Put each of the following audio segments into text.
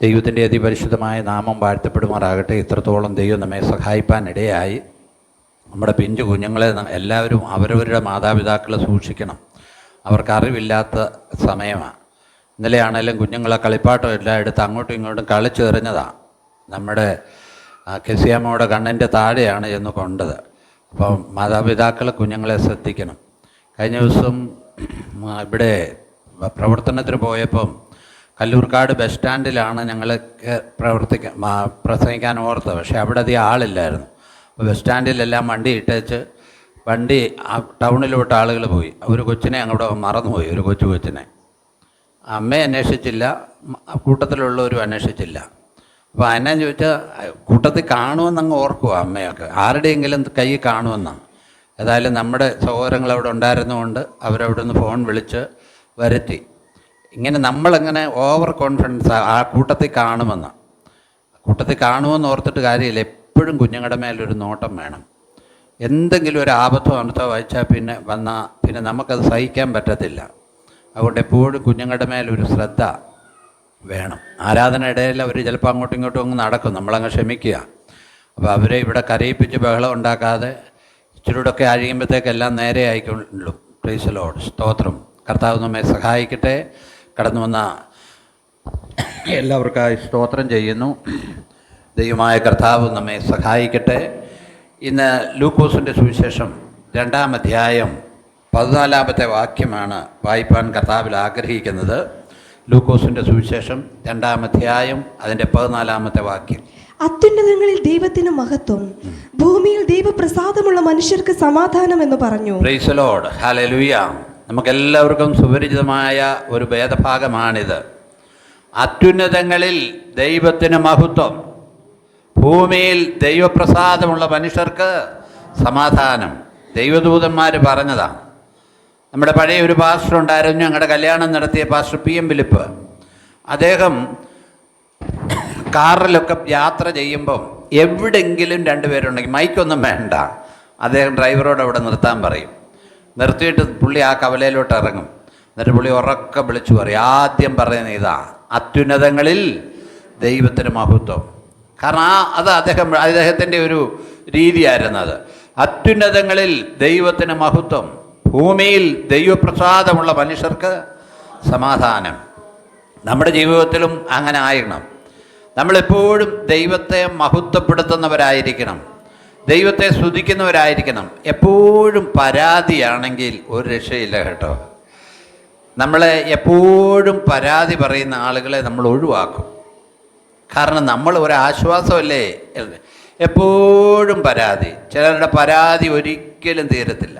ദൈവത്തിൻ്റെ അതിപരിശുദ്ധമായ നാമം വാഴ്ത്തപ്പെടുമാറാകട്ടെ. ഇത്രത്തോളം ദൈവം നമ്മെ സഹായിപ്പാനിടയായി. നമ്മുടെ പിഞ്ചു കുഞ്ഞുങ്ങളെ എല്ലാവരും അവരവരുടെ മാതാപിതാക്കളെ സൂക്ഷിക്കണം. അവർക്ക് അറിവില്ലാത്ത സമയമാണ്. ഇന്നലെയാണേലും കുഞ്ഞുങ്ങളെ കളിപ്പാട്ടം എല്ലാം എടുത്ത് അങ്ങോട്ടും ഇങ്ങോട്ടും കളിച്ചെറിഞ്ഞതാണ്. നമ്മുടെ കെസിയമ്മയുടെ കണ്ണിൻ്റെ താഴെയാണ് എന്ന് കൊണ്ടത്. അപ്പം മാതാപിതാക്കൾ കുഞ്ഞുങ്ങളെ ശ്രദ്ധിക്കണം. കഴിഞ്ഞ ദിവസം ഇവിടെ പ്രവർത്തനത്തിന് പോയപ്പം കല്ലൂർക്കാട് ബസ് സ്റ്റാൻഡിലാണ് ഞങ്ങൾ പ്രസംഗിക്കാൻ ഓർത്തത്. പക്ഷേ അവിടെ അധികം ആളില്ലായിരുന്നു. അപ്പോൾ ബസ് സ്റ്റാൻഡിലെല്ലാം വണ്ടി ഇട്ടേച്ച് വണ്ടി ടൗണിലോട്ട് ആളുകൾ പോയി. ഒരു കൊച്ചിനെ അങ്ങോട്ട് മറന്നുപോയി, ഒരു കൊച്ചിനെ. അമ്മയെ അന്വേഷിച്ചില്ല, കൂട്ടത്തിലുള്ളവരും അന്വേഷിച്ചില്ല. അപ്പോൾ എന്നാന്ന് ചോദിച്ചാൽ കൂട്ടത്തിൽ കാണുമെന്നങ്ങ് ഓർക്കുക അമ്മയൊക്കെ, ആരുടെയെങ്കിലും കൈ കാണുമെന്നാണ്. ഏതായാലും നമ്മുടെ സഹോദരങ്ങൾ അവിടെ ഉണ്ടായിരുന്നുകൊണ്ട് അവരവിടെ നിന്ന് ഫോൺ വിളിച്ച് വരുത്തി. ഇങ്ങനെ നമ്മളെങ്ങനെ ഓവർ കോൺഫിഡൻസ് ആ കൂട്ടത്തിൽ കാണുമെന്ന് ഓർത്തിട്ട് കാര്യമില്ല. എപ്പോഴും കുഞ്ഞുങ്ങളുടെ മേലൊരു നോട്ടം വേണം. എന്തെങ്കിലും ഒരു ആപത്തോ അനർത്ഥോ വായിച്ചാൽ പിന്നെ നമുക്കത് സഹിക്കാൻ പറ്റത്തില്ല. അതുകൊണ്ട് എപ്പോഴും കുഞ്ഞുങ്ങളുടെ മേലൊരു ശ്രദ്ധ വേണം. ആരാധന ഇടയിൽ അവർ ചിലപ്പോൾ അങ്ങോട്ടും ഇങ്ങോട്ടും അങ്ങ് നടക്കും, നമ്മളങ്ങ് ക്ഷമിക്കുക. അപ്പോൾ അവരെ ഇവിടെ കരയിപ്പിച്ച് ബഹളം ഉണ്ടാക്കാതെ ഇച്ചിരൂടൊക്കെ അഴിയുമ്പോഴത്തേക്കെല്ലാം നേരെ ആയിക്കൊള്ളൂ. പ്രൈസ് ദി ലോർഡ്, സ്തോത്രം. കർത്താവ് നമ്മെ സഹായിക്കട്ടെ. കടന്നു വന്ന എല്ലാവർക്കായി സ്തോത്രം ചെയ്യുന്നു. ദൈവമായ കർത്താവ് നമ്മെ സഹായിക്കട്ടെ. ഇന്ന് ലൂക്കോസിൻ്റെ സുവിശേഷം 2-ാം അധ്യായം 14-ാമത്തെ വാക്യമാണ് വായിപ്പാൻ കർത്താവിൽ ആഗ്രഹിക്കുന്നത്. ലൂക്കോസിൻ്റെ സുവിശേഷം 2-ാം അധ്യായം അതിൻ്റെ 14-ാമത്തെ വാക്യം. അത്യുന്നതങ്ങളിൽ ദൈവത്തിന് മഹത്വം, ഭൂമിയിൽ ദൈവപ്രസാദമുള്ള മനുഷ്യർക്ക് സമാധാനം എന്ന് പറഞ്ഞു. Praise the Lord, hallelujah. നമുക്കെല്ലാവർക്കും സുപരിചിതമായ ഒരു വേദഭാഗമാണിത്. അത്യുന്നതങ്ങളിൽ ദൈവത്തിന് മഹത്വം, ഭൂമിയിൽ ദൈവപ്രസാദമുള്ള മനുഷ്യർക്ക് സമാധാനം. ദൈവദൂതന്മാർ പറഞ്ഞതാണ്. നമ്മുടെ പഴയ ഒരു പാസ്റ്റർ ഉണ്ടായിരുന്നു, ഞങ്ങളുടെ കല്യാണം നടത്തിയ പാസ്റ്റർ PM ഫിലിപ്പ്. അദ്ദേഹം കാറിലൊക്കെ യാത്ര ചെയ്യുമ്പം എവിടെയെങ്കിലും 2 പേരുണ്ടെങ്കിൽ മൈക്കൊന്നും വേണ്ട, അദ്ദേഹം ഡ്രൈവറോട് അവിടെ നിർത്താൻ പറയും. നിർത്തിയിട്ട് പുള്ളി ആ കവലയിലോട്ട് ഇറങ്ങും. എന്നിട്ട് പുള്ളി ഉറക്കെ വിളിച്ചു പറയും. ആദ്യം പറയുന്ന ഇതാ, അത്യുന്നതങ്ങളിൽ ദൈവത്തിന് മഹത്വം. കാരണം അത് അദ്ദേഹത്തിൻ്റെ ഒരു രീതിയായിരുന്നു അത്. അത്യുന്നതങ്ങളിൽ ദൈവത്തിന് മഹത്വം, ഭൂമിയിൽ ദൈവപ്രസാദമുള്ള മനുഷ്യർക്ക് സമാധാനം. നമ്മുടെ ജീവിതത്തിലും അങ്ങനെ ആയിരിക്കണം. നമ്മളെപ്പോഴും ദൈവത്തെ മഹത്വപ്പെടുത്തുന്നവരായിരിക്കണം, ദൈവത്തെ സ്തുതിക്കുന്നവരായിരിക്കണം. എപ്പോഴും പരാതിയാണെങ്കിൽ ഒരു രക്ഷയില്ല കേട്ടോ. നമ്മളെ എപ്പോഴും പരാതി പറയുന്ന ആളുകളെ നമ്മൾ ഒഴിവാക്കും. കാരണം നമ്മൾ ഒരാശ്വാസമല്ലേ. എപ്പോഴും പരാതി, ചിലരുടെ പരാതി ഒരിക്കലും തീരത്തില്ല.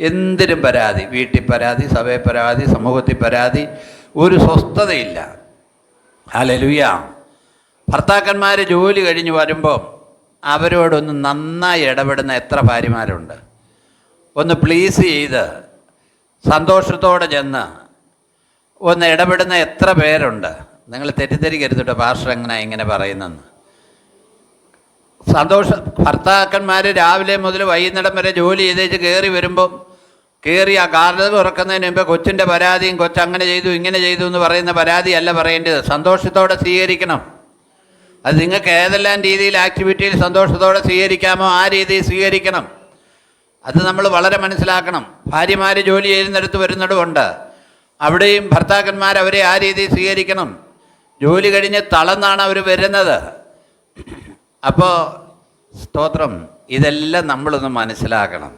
എന്തിനും പരാതി, വീട്ടിൽ പരാതി, സഭയിൽ പരാതി, സമൂഹത്തിൽ പരാതി, ഒരു സ്വസ്ഥതയില്ല. ഹല്ലേലൂയ. ഭർത്താക്കന്മാർ ജോലി കഴിഞ്ഞ് വരുമ്പം അവരോടൊന്ന് നന്നായി ഇടപെടുന്ന എത്ര ഭാര്യമാരുണ്ട്. ഒന്ന് പ്ലീസ് ചെയ്ത് സന്തോഷത്തോടെ ചെന്ന് ഒന്ന് ഇടപെടുന്ന എത്ര പേരുണ്ട്. നിങ്ങൾ തെറ്റിദ്ധരിക്കരുത് പാസ്റ്റർ ഇങ്ങനെ പറയുന്നെന്ന്. ഭർത്താക്കന്മാർ രാവിലെ മുതൽ വൈകുന്നേരം വരെ ജോലി ചെയ്തേച്ച് കയറി വരുമ്പം കയറി ആ കാർഡ് തുറക്കുന്നതിന് മുമ്പ് കൊച്ചിൻ്റെ പരാതിയും, കൊച്ചങ്ങനെ ചെയ്തു ഇങ്ങനെ ചെയ്തു എന്ന് പറയുന്ന പരാതിയല്ല പറയേണ്ടത്. സന്തോഷത്തോടെ സ്വീകരിക്കണം. അത് നിങ്ങൾക്ക് ഏതെല്ലാം രീതിയിൽ ആക്ടിവിറ്റിയിൽ സന്തോഷത്തോടെ സ്വീകരിക്കാമോ ആ രീതിയിൽ സ്വീകരിക്കണം. അത് നമ്മൾ വളരെ മനസ്സിലാക്കണം. ഭാര്യമാർ ജോലി ചെയ്യുന്നിടത്ത് വരുന്നിടമുണ്ട്, അവിടെയും ഭർത്താക്കന്മാർ അവരെ ആ രീതിയിൽ സ്വീകരിക്കണം. ജോലി കഴിഞ്ഞ് തളർന്നാണ് അവർ വരുന്നത്. അപ്പോൾ സ്തോത്രം, ഇതെല്ലാം നമ്മളൊന്ന് മനസ്സിലാക്കണം.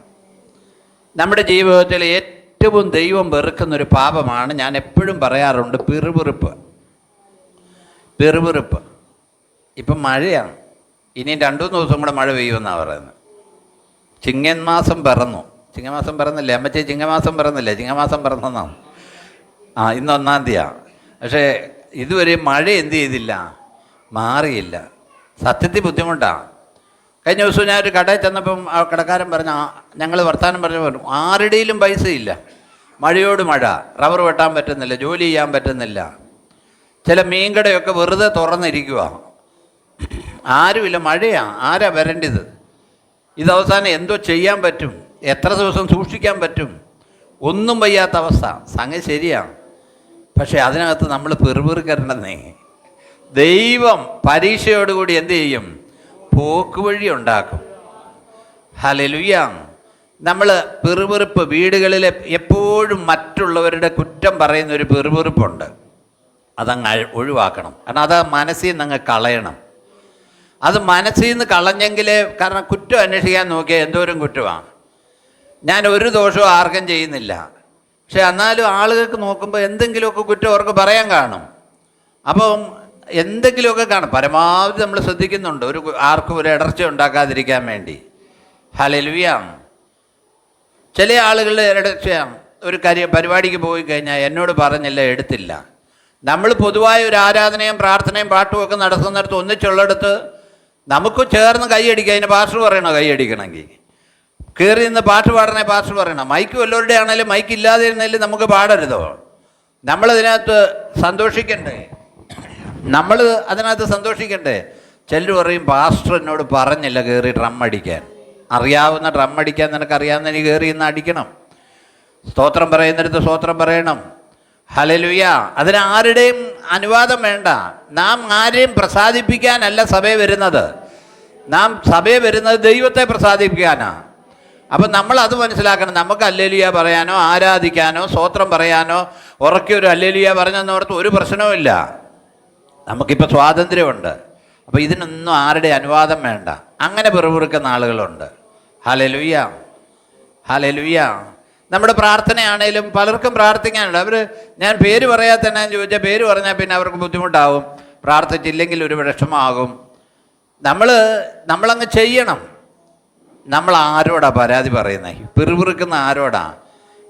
നമ്മുടെ ജീവിതത്തിൽ ഏറ്റവും ദൈവം വെറുക്കുന്നൊരു പാപമാണ്, ഞാൻ എപ്പോഴും പറയാറുണ്ട്, പിറുപിറുപ്പ്. ഇപ്പം മഴയാണ്, ഇനിയും 2-3 ദിവസം കൂടെ മഴ പെയ്യുമെന്നാണ് പറയുന്നത്. ചിങ്ങമാസം പിറന്നില്ലേ അമ്മച്ചി? ചിങ്ങമാസം പിറന്നെന്നാണ്. ഇന്ന് 1-ാം തീയതിയാണ്. പക്ഷേ ഇതുവരെ മഴ എന്ത് ചെയ്തില്ല, മാറിയില്ല. സത്യത്തിൽ ബുദ്ധിമുട്ടാണ്. കഴിഞ്ഞ ദിവസം ഞാൻ ഒരു കടയിൽ ചെന്നപ്പം ആ കടക്കാരൻ പറഞ്ഞ, ഞങ്ങൾ വർത്തമാനം പറഞ്ഞു, ആരുടെയിലും പൈസയില്ല, മഴയോട് മഴ, റബ്ബർ വെട്ടാൻ പറ്റുന്നില്ല, ജോലി ചെയ്യാൻ പറ്റുന്നില്ല. ചില മീൻകടയൊക്കെ വെറുതെ തുറന്നിരിക്കുക, ആരുമില്ല, മഴയാണ്, ആരാ വരേണ്ടത്? ഇതവസാനം എന്തോ ചെയ്യാൻ പറ്റും? എത്ര ദിവസം സൂക്ഷിക്കാൻ പറ്റും? ഒന്നും വയ്യാത്ത അവസ്ഥ. സംഗതി ശരിയാണ്, പക്ഷേ അതിനകത്ത് നമ്മൾ പിറുപിറുക്കരുണ്ടെന്നേ. ദൈവം പരീക്ഷയോടുകൂടി എന്ത് ചെയ്യും? പോക്കുവഴി ഉണ്ടാക്കും. ഹല്ലേലൂയ. നമ്മൾ പിറുപിറുപ്പ്, വീടുകളിൽ എപ്പോഴും മറ്റുള്ളവരുടെ കുറ്റം പറയുന്ന ഒരു പിറുപിറുപ്പുണ്ട്. അതങ്ങ് ഒഴിവാക്കണം. കാരണം അത് മനസ്സിൽ നിന്ന് അങ്ങ് കളയണം. അത് മനസ്സിൽ നിന്ന് കളഞ്ഞെങ്കിലേ, കാരണം കുറ്റം അന്വേഷിക്കാൻ നോക്കിയാൽ എന്തോരം കുറ്റമാണ്. ഞാൻ ഒരു ദോഷവും ആർക്കും ചെയ്യുന്നില്ല, പക്ഷെ എന്നാലും ആളുകൾക്ക് നോക്കുമ്പോൾ എന്തെങ്കിലുമൊക്കെ കുറ്റം അവർക്ക് പറയാൻ കാണും. അപ്പം എന്തെങ്കിലുമൊക്കെ കാണും. പരമാവധി നമ്മൾ ശ്രദ്ധിക്കുന്നുണ്ട് ആർക്കും ഒരു ഇടർച്ച ഉണ്ടാക്കാതിരിക്കാൻ വേണ്ടി. ഹല്ലേലൂയ. ചില ആളുകളുടെ ഇടർച്ച, ഒരു പരിപാടിക്ക് പോയി കഴിഞ്ഞാൽ എന്നോട് പറഞ്ഞില്ല, എടുത്തില്ല. നമ്മൾ പൊതുവായ ഒരു ആരാധനയും പ്രാർത്ഥനയും പാട്ടും ഒക്കെ നടത്തുന്നിടത്ത് ഒന്നിച്ചുള്ളിടത്ത് നമുക്ക് ചേർന്ന് കൈയടിക്കുക. അതിന് പാസ്റ്റർ പറയണോ കൈയടിക്കണമെങ്കിൽ? കയറി നിന്ന് പാട്ട് പാടണേ പാസ്റ്റർ പറയണം. മൈക്ക് വല്ലവരുടെ ആണെങ്കിലും മൈക്ക് ഇല്ലാതെ ഇരുന്നാലും നമുക്ക് പാടരുതോ? നമ്മളതിനകത്ത് സന്തോഷിക്കണ്ടേ? നമ്മൾ അതിനകത്ത് സന്തോഷിക്കണ്ടേ? ചിലർ പറയും പാസ്റ്റർ എന്നോട് പറഞ്ഞില്ല കയറി ഡ്രം അടിക്കാൻ. അറിയാവുന്ന ഡ്രം അടിക്കാൻ നിനക്കറിയാവുന്ന നീ കയറി ഇന്ന് അടിക്കണം. സ്തോത്രം പറയുന്നിടത്ത് സ്തോത്രം പറയണം. ഹല്ലേലൂയ. അതിന് ആരുടെയും അനുവാദം വേണ്ട. നാം ആരെയും പ്രസാദിപ്പിക്കാനല്ല സഭയിൽ വരുന്നത്. നാം സഭയിൽ വരുന്നത് ദൈവത്തെ പ്രസാദിപ്പിക്കാനാണ്. അപ്പം നമ്മൾ അത് മനസ്സിലാക്കണം. നമുക്ക് ഹല്ലേലൂയ പറയാനോ ആരാധിക്കാനോ സ്തോത്രം പറയാനോ ഉറക്കിയൊരു ഹല്ലേലൂയ പറഞ്ഞെന്നോർത്ത് ഒരു പ്രശ്നവുമില്ല. നമുക്കിപ്പോൾ സ്വാതന്ത്ര്യമുണ്ട്. അപ്പോൾ ഇതിനൊന്നും ആരുടെ അനുവാദം വേണ്ട. അങ്ങനെ പിറുപിറുക്കുന്ന ആളുകളുണ്ട്. Hallelujah, hallelujah. നമ്മുടെ പ്രാർത്ഥനയാണേലും പലർക്കും പ്രാർത്ഥിക്കാനുണ്ട്. ഞാൻ പേര് പറയാതെ തന്നെ ചോദിച്ചാൽ പേര് പറഞ്ഞാൽ പിന്നെ അവർക്ക് ബുദ്ധിമുട്ടാവും, പ്രാർത്ഥിച്ചില്ലെങ്കിൽ ഒരു വിഷമമാകും. നമ്മളങ്ങ് ചെയ്യണം. നമ്മൾ ആരോടാ പരാതി പറയുന്നത്? പിറുപിറുക്കുന്ന ആരോടാ?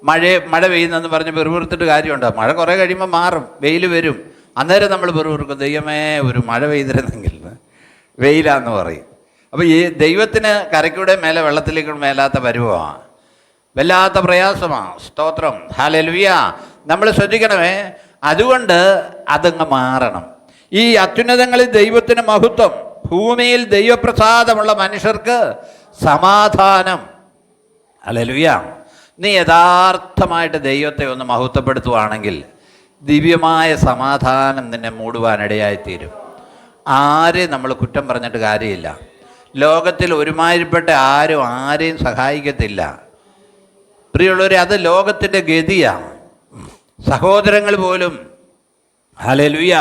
മഴ പെയ്യുന്നെന്ന് പറഞ്ഞ് പിറുപിറുത്തിട്ട് കാര്യമുണ്ടോ? മഴ കുറേ കഴിയുമ്പോൾ മാറും, വെയിൽ വരും. അന്നേരം നമ്മൾ പിറുപിറുക്കും, ദൈവമേ ഒരു മഴ പെയ്തിരുന്നെങ്കിൽ, വെയിലാന്ന് പറയും. അപ്പോൾ ഈ ദൈവത്തിന് കരയ്ക്കൂടെ മേലെ വെള്ളത്തിലേക്കൂടെ മേലാത്ത പരുവമാണ്, വല്ലാത്ത പ്രയാസമാണ്. സ്തോത്രം, ഹല്ലേലൂയ. നമ്മൾ ശ്രദ്ധിക്കണമേ. അതുകൊണ്ട് അതങ്ങ് മാറണം. ഈ അത്യുന്നതങ്ങളിൽ ദൈവത്തിന് മഹത്വം, ഭൂമിയിൽ ദൈവപ്രസാദമുള്ള മനുഷ്യർക്ക് സമാധാനം. ഹല്ലേലൂയ. നീ യഥാർത്ഥമായിട്ട് ദൈവത്തെ ഒന്ന് മഹത്വപ്പെടുത്തുവാണെങ്കിൽ ദിവ്യമായ സമാധാനം നിന്നെ മൂടുവാനിടയായിത്തീരും. ആരെയും നമ്മൾ കുറ്റം പറഞ്ഞിട്ട് കാര്യമില്ല. ലോകത്തിൽ ഒരുമാതിരിപ്പെട്ട ആരും ആരെയും സഹായിക്കത്തില്ല. പ്രിയമുള്ളവരെ, അത് ലോകത്തിൻ്റെ ഗതിയാണ്. സഹോദരങ്ങൾ പോലും, ഹല്ലേലൂയ,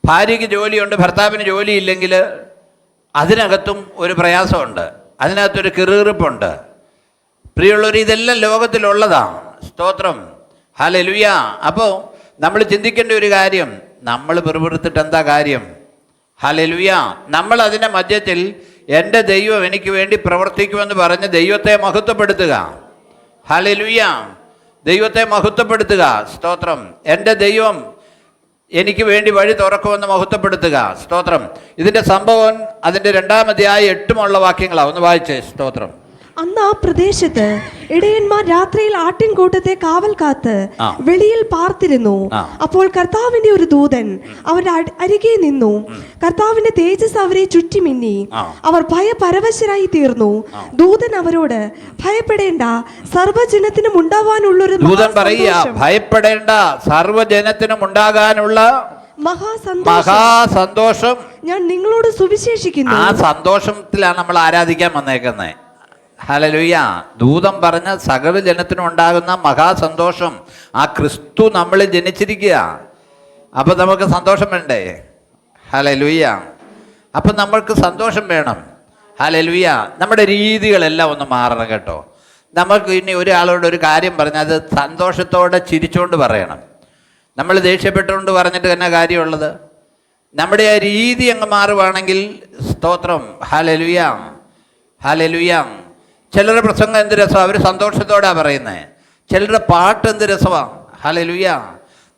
ഭാര്യയ്ക്ക് ജോലിയുണ്ട്, ഭർത്താവിന് ജോലിയില്ലെങ്കിൽ അതിനകത്തും ഒരു പ്രയാസമുണ്ട്, അതിനകത്തൊരു കിറുകിറുപ്പുണ്ട്. പ്രിയമുള്ളവർ, ഇതെല്ലാം ലോകത്തിലുള്ളതാണ്. സ്തോത്രം, ഹല്ലേലൂയ. അപ്പോൾ നമ്മൾ ചിന്തിക്കേണ്ട ഒരു കാര്യം, നമ്മൾ പിറുപിറുത്തിട്ട് എന്താ കാര്യം? ഹല്ലേലൂയ. നമ്മൾ അതിൻ്റെ മധ്യത്തിൽ എൻ്റെ ദൈവം എനിക്ക് വേണ്ടി പ്രവർത്തിക്കുമെന്ന് പറഞ്ഞ് ദൈവത്തെ മഹത്വപ്പെടുത്തുക. ഹല്ലേലൂയ. ദൈവത്തെ മഹത്വപ്പെടുത്തുക. സ്തോത്രം. എൻ്റെ ദൈവം എനിക്ക് വേണ്ടി വഴി തുറക്കുമെന്ന് മഹത്വപ്പെടുത്തുക. സ്തോത്രം. ഇതിൻ്റെ സംഭവം അതിൻ്റെ 2-ാം അധ്യായം 8 വാക്യങ്ങളാണ്. ഒന്ന് വായിച്ചേ. സ്തോത്രം. അന്ന് ആ പ്രദേശത്ത് ഇടയന്മാർ രാത്രിയിൽ ആട്ടിൻകൂട്ടത്തെ കാവൽ കാത്ത് വെളിയിൽ പാർത്തിരുന്നു. അപ്പോൾ കർത്താവിന്റെ ഒരു ദൂതൻ അവരുടെ അരികെ നിന്നു. കർത്താവിന്റെ തേജസ് അവരെ ചുറ്റിമിന്നി. അവർ ഭയപരവശരായി തീർന്നു. ദൂതൻ അവരോട്, ഭയപ്പെടേണ്ട, സർവ്വജനത്തിനും ഉണ്ടാവാനുള്ളൊരു ദൂതൻ പറയുക, ഭയപ്പെടേണ്ട, സർവ്വജനത്തിനും ഉണ്ടാകാനുള്ള മഹാസന്തോഷം ഞാൻ നിങ്ങളോട് സുവിശേഷിക്കുന്നു. ആ സന്തോഷത്തിലാണ് നമ്മൾ ആരാധിക്കാൻ വന്നേക്കുന്നത്. ഹല്ലേലൂയ. ദൂതൻ പറഞ്ഞ സകല ജനത്തിനും ഉണ്ടാകുന്ന മഹാസന്തോഷം, ആ ക്രിസ്തു നമ്മളിൽ ജനിച്ചിരിക്കുക. അപ്പം നമുക്ക് സന്തോഷം വേണ്ടേ? ഹല്ലേലൂയ. അപ്പം നമ്മൾക്ക് സന്തോഷം വേണം. ഹല്ലേലൂയ. നമ്മുടെ രീതികളെല്ലാം ഒന്ന് മാറണം കേട്ടോ. നമുക്ക് ഇനി ഒരാളോട് ഒരു കാര്യം പറഞ്ഞാൽ അത് സന്തോഷത്തോടെ ചിരിച്ചുകൊണ്ട് പറയണം. നമ്മൾ ദേഷ്യപ്പെട്ടുകൊണ്ട് പറഞ്ഞിട്ട് തന്നെ കാര്യമുള്ളത്? നമ്മുടെ ആ രീതി അങ്ങ് മാറുവാണെങ്കിൽ, സ്തോത്രം, ഹല്ലേലൂയ, ഹല്ലേലൂയ. ചിലരുടെ പ്രസംഗം എന്ത് രസമാണ്, അവർ സന്തോഷത്തോടെയാണ് പറയുന്നത്. ചിലരുടെ പാട്ട് എന്ത് രസമാണ്. ഹല്ലേലൂയ.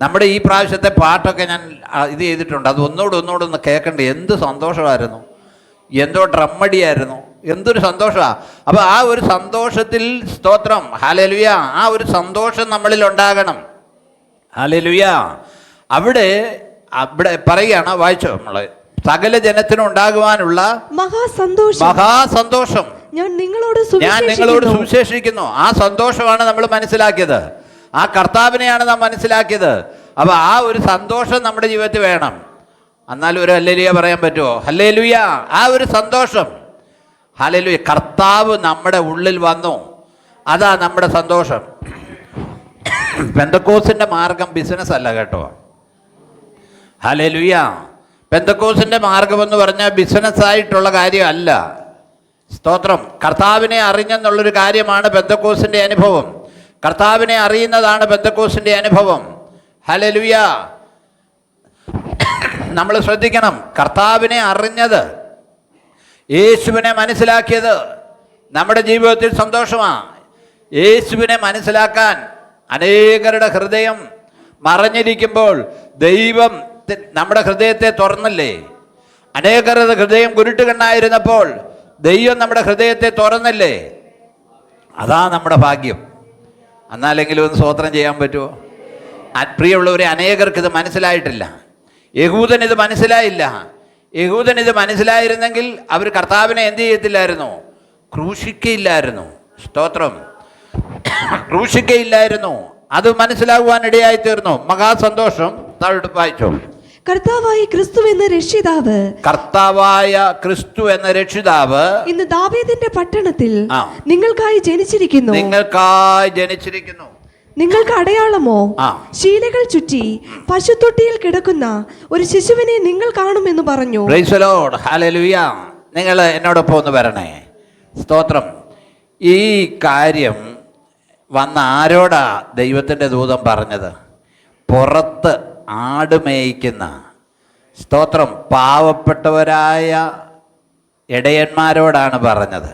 നമ്മുടെ ഈ പ്രാവശ്യത്തെ പാട്ടൊക്കെ ഞാൻ ഇത് ചെയ്തിട്ടുണ്ട്. അത് ഒന്നുകൂടെ കേൾക്കണ്ടേ. എന്ത് സന്തോഷമായിരുന്നു, എന്തോ ഡ്രമ്മടിയായിരുന്നു, എന്തൊരു സന്തോഷമാണ്. അപ്പോൾ ആ ഒരു സന്തോഷത്തിൽ, സ്തോത്രം, ഹല്ലേലൂയ, ആ ഒരു സന്തോഷം നമ്മളിൽ ഉണ്ടാകണം. ഹല്ലേലൂയ. അവിടെ പറയുകയാണ്, വായിച്ചോ നമ്മള്, സകല ജനത്തിനും ഉണ്ടാകുവാനുള്ള മഹാസന്തോഷം ഞാൻ നിങ്ങളോട് സുവിശേഷിക്കുന്നു. ആ സന്തോഷമാണ് നമ്മൾ മനസ്സിലാക്കിയത്. ആ കർത്താവിനെയാണ് നാം മനസ്സിലാക്കിയത്. അപ്പോൾ ആ ഒരു സന്തോഷം നമ്മുടെ ജീവിതത്തിൽ വേണം. എന്നാലും ഒരു ഹല്ലേലൂയ പറയാൻ പറ്റുമോ? ഹല്ലേലൂയ! ആ ഒരു സന്തോഷം. ഹല്ലേലൂയ! കർത്താവ് നമ്മുടെ ഉള്ളിൽ വന്നു, അതാ നമ്മുടെ സന്തോഷം. പെന്തക്കോസിൻ്റെ മാർഗം ബിസിനസ് അല്ല കേട്ടോ. ഹല്ലേലൂയ! പെന്തക്കോസിൻ്റെ മാർഗം എന്ന് പറഞ്ഞാൽ ബിസിനസ്സായിട്ടുള്ള കാര്യമല്ല. സ്തോത്രം. കർത്താവിനെ അറിഞ്ഞെന്നുള്ളൊരു കാര്യമാണ് പെന്തക്കോസിൻ്റെ അനുഭവം. കർത്താവിനെ അറിയുന്നതാണ് പെന്തക്കോസിൻ്റെ അനുഭവം. ഹല്ലേലൂയ! നമ്മൾ ശ്രദ്ധിക്കണം. കർത്താവിനെ അറിഞ്ഞത്, യേശുവിനെ മനസ്സിലാക്കിയത് നമ്മുടെ ജീവിതത്തിൽ സന്തോഷമാണ്. യേശുവിനെ മനസ്സിലാക്കാൻ അനേകരുടെ ഹൃദയം മറഞ്ഞിരിക്കുമ്പോൾ ദൈവം നമ്മുടെ ഹൃദയത്തെ തുറന്നില്ലേ? അനേകരുടെ ഹൃദയം കുരുട്ടുകണ്ണായിരുന്നപ്പോൾ ദൈവം നമ്മുടെ ഹൃദയത്തെ തുറന്നില്ലേ? അതാ നമ്മുടെ ഭാഗ്യം. എന്നാലെങ്കിലും ഒന്ന് സ്തോത്രം ചെയ്യാൻ പറ്റുമോ? പ്രിയമുള്ളവരെ, അനേകർക്ക് ഇത് മനസ്സിലായിട്ടില്ല. യഹൂദൻ ഇത് മനസ്സിലായില്ല. യഹൂദൻ ഇത് മനസ്സിലായിരുന്നെങ്കിൽ അവർ കർത്താവിനെ എന്ത് ചെയ്യത്തില്ലായിരുന്നു? ക്രൂശിക്കയില്ലായിരുന്നു. സ്തോത്രം. ക്രൂശിക്കയില്ലായിരുന്നു. അത് മനസ്സിലാകുവാൻ ഇടയായി തീർന്നു. മഹാസന്തോഷം. താഴോട്ട് വായിച്ചോ. കർത്താവായ ക്രിസ്തു എന്ന രക്ഷിതാവ്, കർത്താവായ ക്രിസ്തു എന്ന രക്ഷിതാവ് ഇന്ന് ദാവീദിന്റെ പട്ടണത്തിൽ നിങ്ങൾക്കായി ജനിച്ചിരിക്കുന്നു. നിങ്ങൾക്കായി ജനിച്ചിരിക്കുന്നു. നിങ്ങൾക്ക് അടയാളമോ? ശീലകൾ ചുറ്റി പശുത്തൊട്ടിയിൽ കിടക്കുന്ന ഒരു ശിശുവിനെ നിങ്ങൾ കാണുമെന്ന് പറഞ്ഞു. Praise the Lord. ഹല്ലേലൂയ! നിങ്ങൾ എന്നോടൊപ്പം ഒന്ന് വരണേ. സ്തോത്രം. ഈ കാര്യം വന്ന ആരോടാ ദൈവത്തിൻ്റെ ദൂതൻ പറഞ്ഞത്? പുറത്ത് ആട് മേയ്ക്കുന്ന, സ്തോത്രം, പാവപ്പെട്ടവരായ ഇടയന്മാരോടാണ് പറഞ്ഞത്.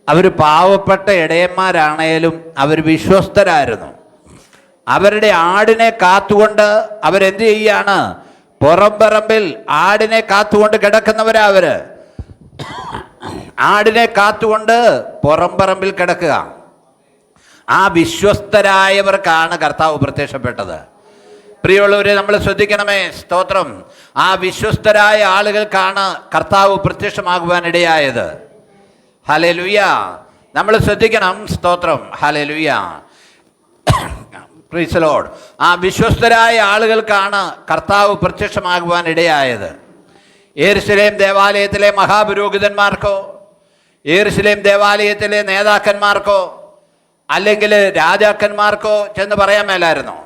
അവർ പാവപ്പെട്ട ഇടയന്മാരാണേലും അവർ വിശ്വസ്തരായിരുന്നു. അവരുടെ ആടിനെ കാത്തുകൊണ്ട് അവരെന്ത് ചെയ്യാണ്? പുറംപറമ്പിൽ ആടിനെ കാത്തുകൊണ്ട് കിടക്കുന്നവരാ അവര്. ആടിനെ കാത്തുകൊണ്ട് പുറംപറമ്പിൽ കിടക്കുക. ആ വിശ്വസ്തരായവർക്കാണ് കർത്താവ് പ്രത്യക്ഷപ്പെട്ടത്. പ്രിയമുള്ളവരെ, നമ്മൾ ശ്രദ്ധിക്കണമേ. സ്തോത്രം. ആ വിശ്വസ്തരായ ആളുകൾക്കാണ് കർത്താവ് പ്രത്യക്ഷമാകുവാൻ ഇടയായത്. ഹല്ലേലൂയ! നമ്മൾ ശ്രദ്ധിക്കണം. സ്തോത്രം. ഹല്ലേലൂയ! Praise the Lord. ആ വിശ്വസ്തരായ ആളുകൾക്കാണ് കർത്താവ് പ്രത്യക്ഷമാകുവാൻ ഇടയായത്. യെരൂശലേം ദേവാലയത്തിലെ മഹാപുരോഹിതന്മാർക്കോ, യെരൂശലേം ദേവാലയത്തിലെ നേതാക്കന്മാർക്കോ, അല്ലെങ്കിൽ രാജാക്കന്മാർക്കോ ചെന്ന് പറയാൻ മേലായിരുന്നോ?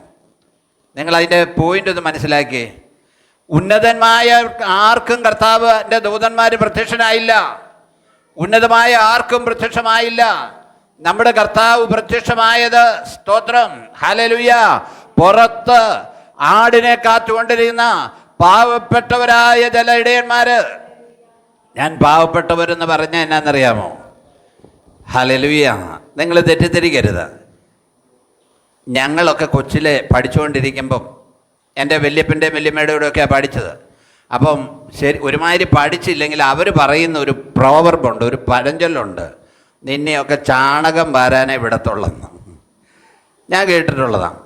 നിങ്ങൾ അതിൻ്റെ പോയിന്റ് ഒന്ന് മനസ്സിലാക്കിയേ. ഉന്നതമായ ആർക്കും കർത്താവിൻ്റെ ദൂതന്മാർ പ്രത്യക്ഷനായില്ല. ഉന്നതമായ ആർക്കും പ്രത്യക്ഷമായില്ല. നമ്മുടെ കർത്താവ് പ്രത്യക്ഷമായത്, സ്തോത്രം, ഹല്ലേലൂയ, പുറത്ത് ആടിനെ കാത്തുകൊണ്ടിരുന്ന പാവപ്പെട്ടവരായ ചില ഇടയന്മാര്. ഞാൻ പാവപ്പെട്ടവരെന്ന് പറഞ്ഞാൽ എന്നാന്നറിയാമോ? ഹല്ലേലൂയ! നിങ്ങൾ തെറ്റിദ്ധരിക്കരുത്. ഞങ്ങളൊക്കെ കൊച്ചിലെ പഠിച്ചുകൊണ്ടിരിക്കുമ്പം എൻ്റെ വല്യപ്പൻ്റെ വല്യമ്മയുടെ കൂടെയൊക്കെയാണ് പഠിച്ചത്. അപ്പം ശരി, ഒരുമാതിരി പഠിച്ചില്ലെങ്കിൽ അവർ പറയുന്ന ഒരു പ്രോവർബുണ്ട്, ഒരു പഴഞ്ചൊല്ലുണ്ട്, നിന്നെയൊക്കെ ചാണകം വാരാനേ വിടത്തുള്ളെന്ന്. ഞാൻ കേട്ടിട്ടുള്ളതാണ്.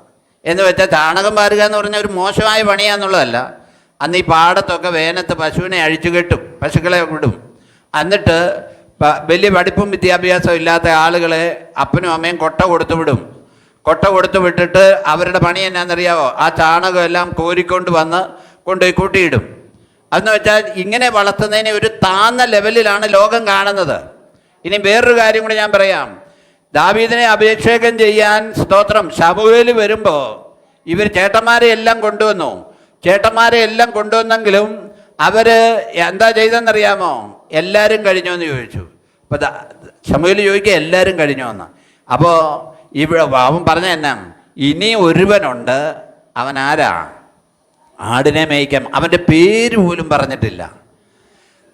എന്ന് വെച്ചാൽ ചാണകം വാരുക എന്ന് പറഞ്ഞാൽ ഒരു മോശമായ പണിയാന്നുള്ളതല്ല. അന്ന് ഈ പാടത്തൊക്കെ വേനത്ത് പശുവിനെ അഴിച്ചു കെട്ടും, പശുക്കളെ വിടും. എന്നിട്ട് വലിയ പഠിപ്പും വിദ്യാഭ്യാസവും ഇല്ലാത്ത ആളുകളെ അപ്പനും അമ്മയും കൊട്ട കൊടുത്തു വിടും. കൊട്ട കൊടുത്തു വിട്ടിട്ട് അവരുടെ പണി എന്നാണെന്നറിയാവോ? ആ ചാണകം എല്ലാം കോരിക്കൊണ്ട് വന്ന് കൊണ്ടുപോയി കൂട്ടിയിടും. അതെന്ന് വെച്ചാൽ ഇങ്ങനെ വളർത്തുന്നതിനെ ഒരു താന്ന ലെവലിലാണ് ലോകം കാണുന്നത്. ഇനി വേറൊരു കാര്യം കൂടി ഞാൻ പറയാം. ദാവീദിനെ അഭിഷേകം ചെയ്യാൻ, സ്തോത്രം, ശമൂവേൽ വരുമ്പോൾ ഇവർ ചേട്ടന്മാരെ എല്ലാം കൊണ്ടുവന്നു. ചേട്ടന്മാരെ എല്ലാം കൊണ്ടുവന്നെങ്കിലും അവർ എന്താ ചെയ്തെന്നറിയാമോ? എല്ലാവരും കഴിഞ്ഞോ എന്ന് ചോദിച്ചു. അപ്പോൾ ശമൂവേൽ ചോദിക്കുക എല്ലാവരും കഴിഞ്ഞോ എന്ന്. അപ്പോൾ ഇവിടെ അവൻ പറഞ്ഞ എന്നാ, ഇനി ഒരുവനുണ്ട്, അവൻ ആരാ? ആടിനെ മേയ്ക്കാം. അവൻ്റെ പേര് പോലും പറഞ്ഞിട്ടില്ല.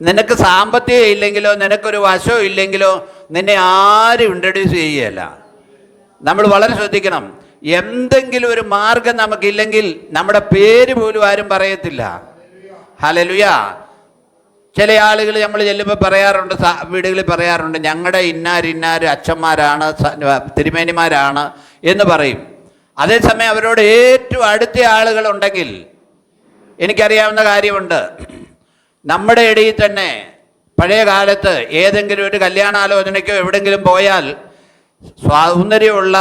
നിനക്ക് സാമ്പത്തികം ഇല്ലെങ്കിലോ നിനക്കൊരു വശം ഇല്ലെങ്കിലോ നിന്നെ ആരും ഇൻട്രൊഡ്യൂസ് ചെയ്യുകയല്ല. നമ്മൾ വളരെ ശ്രദ്ധിക്കണം. എന്തെങ്കിലും ഒരു മാർഗം നമുക്കില്ലെങ്കിൽ നമ്മുടെ പേര് പോലും ആരും പറയത്തില്ല. ഹല്ലേലൂയ! ചില ആളുകൾ നമ്മൾ ചെല്ലുമ്പോൾ പറയാറുണ്ട്, വീടുകളിൽ പറയാറുണ്ട്, ഞങ്ങളുടെ ഇന്നാര് അച്ഛന്മാരാണ്, തിരുമേനിമാരാണ് എന്ന് പറയും. അതേസമയം അവരോട് ഏറ്റവും അടുത്ത ആളുകളുണ്ടെങ്കിൽ, എനിക്കറിയാവുന്ന കാര്യമുണ്ട്, നമ്മുടെ ഇടയിൽ തന്നെ പഴയ കാലത്ത് ഏതെങ്കിലും ഒരു കല്യാണാലോചനയ്ക്കോ എവിടെയെങ്കിലും പോയാൽ സൗന്ദര്യമുള്ള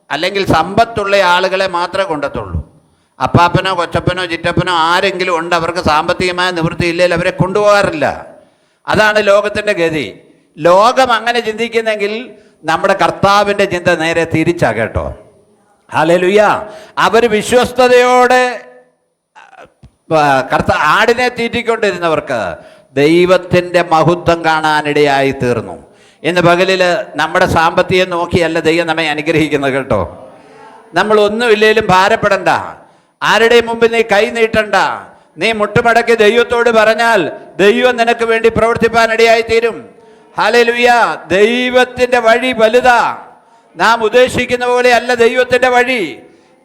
അല്ലെങ്കിൽ സമ്പത്തുള്ള ആളുകളെ മാത്രമേ കൊണ്ടത്തുള്ളൂ. അപ്പാപ്പനോ കൊച്ചപ്പനോ ചിറ്റപ്പനോ ആരെങ്കിലും ഉണ്ട്, അവർക്ക് സാമ്പത്തികമായ നിവൃത്തി ഇല്ലെങ്കിൽ അവരെ കൊണ്ടുപോകാറില്ല. അതാണ് ലോകത്തിൻ്റെ ഗതി. ലോകം അങ്ങനെ ചിന്തിക്കുന്നെങ്കിൽ നമ്മുടെ കർത്താവിൻ്റെ ചിന്ത നേരെ തിരിച്ചാ കേട്ടോ. ഹല്ലേലൂയ. അവർ വിശ്വസ്തയോടെ ആടിനെ തീറ്റിക്കൊണ്ടിരുന്നവർക്ക് ദൈവത്തിൻ്റെ മഹത്വം കാണാനിടയായി തീർന്നു. ഇന്ന് പകലിൽ നമ്മുടെ സാമ്പത്തികം നോക്കിയല്ല ദൈവം നമ്മെ അനുഗ്രഹിക്കുന്നത് കേട്ടോ. നമ്മൾ ഒന്നുമില്ലേലും ഭാരപ്പെടണ്ട, ആരുടെയും മുമ്പിൽ നീ കൈ നീട്ടണ്ട. നീ മുട്ടുമടക്കി ദൈവത്തോട് പറഞ്ഞാൽ ദൈവം നിനക്ക് വേണ്ടി പ്രവർത്തിപ്പാനിടയായി തീരും. ഹല്ലേലൂയ. ദൈവത്തിൻ്റെ വഴി വലുതാ. നാം ഉദ്ദേശിക്കുന്ന പോലെ അല്ല ദൈവത്തിൻ്റെ വഴി.